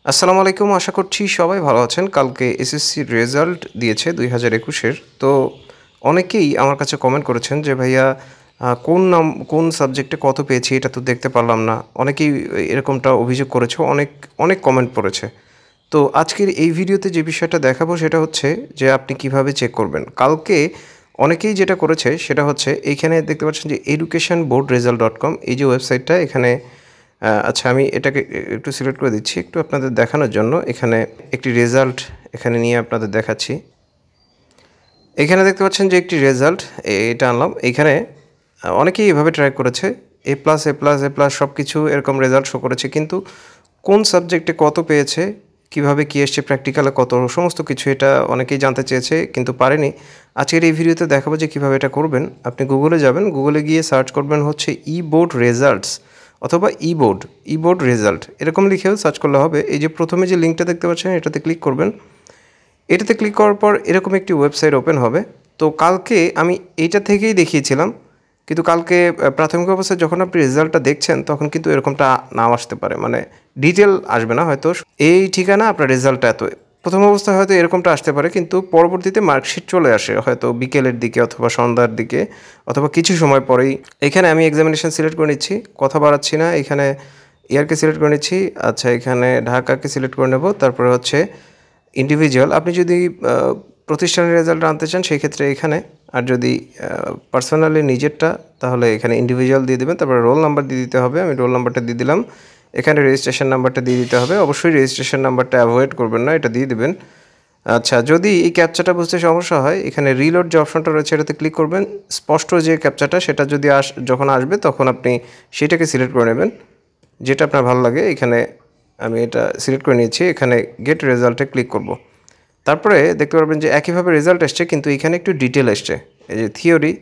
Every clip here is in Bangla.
আসসালামু আলাইকুম। আশা করছি সবাই ভালো আছেন। কালকে এসএসসির রেজাল্ট দিয়েছে ২০২১-এর। তো অনেকেই আমার কাছে কমেন্ট করেছেন যে, "ভাইয়া কোন সাবজেক্টে কত পেয়েছি এটা তো দেখতে পারলাম না।" অনেকেই এরকমটা অভিযোগ করেছে। অনেক কমেন্ট পড়েছে। তো আজকের এই ভিডিওতে যে বিষয়টা দেখাবো সেটা হচ্ছে যে, আপনি কিভাবে চেক করবেন। কালকে অনেকেই যেটা করেছে সেটা হচ্ছে এইখানে দেখতে পাচ্ছেন যে educationboardresult.com এই যে ওয়েবসাইটটা এখানে আচ্ছা আমি এটাকে একটু সিলেক্ট করে দিচ্ছি একটু আপনাদের দেখানোর জন্য। এখানে একটি রেজাল্ট এখানে নিয়ে আপনাদের দেখাচ্ছি। এখানে দেখতে পাচ্ছেন যে একটি রেজাল্ট এটা আনলাম। এইখানে অনেকেই এভাবে ট্রাই করেছে। এ প্লাস, এ প্লাস, এ প্লাস সবকিছু এরকম রেজাল্ট শো করেছে। কিন্তু কোন সাবজেক্টে কত পেয়েছে, কিভাবে কি এসছে, প্র্যাকটিক্যালে কত, সমস্ত কিছু এটা অনেকেই জানতে চেয়েছে কিন্তু পারেনি। আজকের এই ভিডিওতে দেখাবো যে কীভাবে এটা করবেন। আপনি গুগলে যাবেন, গুগলে গিয়ে সার্চ করবেন হচ্ছে ই-বোর্ড রেজাল্টস অথবা ই-বোর্ড রেজাল্ট এরকম লিখেও সার্চ করলে হবে। এই যে প্রথমে যে লিঙ্কটা দেখতে পাচ্ছেন এটাতে ক্লিক করবেন। এটাতে ক্লিক করার পর এরকম একটি ওয়েবসাইট ওপেন হবে। তো কালকে আমি এইটা থেকেই দেখিয়েছিলাম, কিন্তু কালকে প্রাথমিক অবস্থায় যখন আপনি রেজাল্টটা দেখছেন তখন কিন্তু এরকমটা নাও আসতে পারে, মানে ডিটেল আসবে না হয়তো এই ঠিকানা আপনার রেজাল্টটা এত। প্রথম অবস্থায় হয়তো এরকমটা আসতে পারে, কিন্তু পরবর্তীতে মার্কশিট চলে আসে হয়তো বিকেলের দিকে অথবা সন্ধ্যার দিকে অথবা কিছু সময় পরেই। এখানে আমি এক্সামিনেশন সিলেক্ট করে নিচ্ছি, কথা বাড়াচ্ছি না। এখানে ইয়ারকে সিলেক্ট করে নিচ্ছি। আচ্ছা, এখানে ঢাকাকে সিলেক্ট করে নেব। তারপরে হচ্ছে ইন্ডিভিজুয়াল। আপনি যদি প্রতিষ্ঠানের রেজাল্ট আনতে চান সেই ক্ষেত্রে এখানে, আর যদি পার্সোনালি নিজেরটা তাহলে এখানে ইন্ডিভিজুয়াল দিয়ে দেবেন। তারপরে রোল নাম্বার দিয়ে দিতে হবে। আমি রোল নাম্বারটা দিয়ে দিলাম। এখানে রেজিস্ট্রেশন নাম্বারটা দিয়ে দিতে হবে। অবশ্যই রেজিস্ট্রেশন নাম্বারটা অ্যাভয়েড করবেন না, এটা দিয়ে দেবেন। আচ্ছা, যদি এই ক্যাপচাটা বুঝতে সমস্যা হয় এখানে রিলোড যে অপশনটা রয়েছে এটাতে ক্লিক করবেন। স্পষ্ট যে ক্যাপচাটা সেটা যদি যখন আসবে তখন আপনি সেটাকে সিলেক্ট করে নেবেন, যেটা আপনার ভালো লাগে। এখানে আমি এটা সিলেক্ট করে নিয়েছি। এখানে গেট রেজাল্টে ক্লিক করব। তারপরে দেখতে পারবেন যে একইভাবে রেজাল্ট এসছে, কিন্তু এখানে একটু ডিটেল এসছে। এই যে থিওরি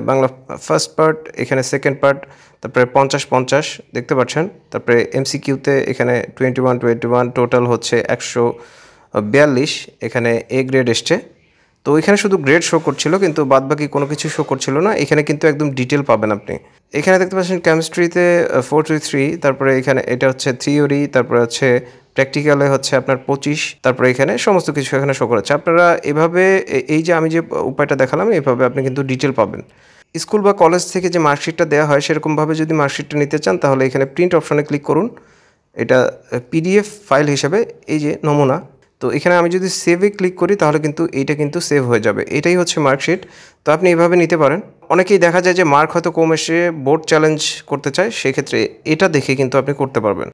বাংলা ফার্স্ট পার্ট, এখানে সেকেন্ড পার্ট, তারপরে 50-50 দেখতে পাচ্ছেন। তারপরে এমসিকিউতে এখানে 21 টোটাল হচ্ছে 142। এখানে এ গ্রেড এসছে। তো এখানে শুধু গ্রেড শো করছিল, কিন্তু বাদবাকি কোনো কিছু শো করছিল না। এখানে কিন্তু একদম ডিটেল পাবেন আপনি। এখানে দেখতে পাচ্ছেন কেমিস্ট্রিতে 43, তারপরে এখানে এটা হচ্ছে থিওরি, তারপরে হচ্ছে প্র্যাকটিক্যালে হচ্ছে আপনার 25, তারপরে এখানে সমস্ত কিছু এখানে শো করাচ্ছে। আপনারা এভাবে এই যে আমি যে উপায়টা দেখালাম এইভাবে আপনি কিন্তু ডিটেল পাবেন। স্কুল বা কলেজ থেকে যে মার্কশিটটা দেওয়া হয় সেরকমভাবে যদি মার্কশিটটা নিতে চান তাহলে এখানে প্রিন্ট অপশনে ক্লিক করুন। এটা পিডিএফ ফাইল হিসেবে এই যে নমুনা। তো এখানে আমি যদি সেভে ক্লিক করি তাহলে কিন্তু এইটা কিন্তু সেভ হয়ে যাবে। এটাই হচ্ছে মার্কশিট। তো আপনি এভাবে নিতে পারেন। অনেকেই দেখা যায় যে মার্ক হয়তো কম এসে বোর্ড চ্যালেঞ্জ করতে চায়, সেক্ষেত্রে এটা দেখে কিন্তু আপনি করতে পারবেন।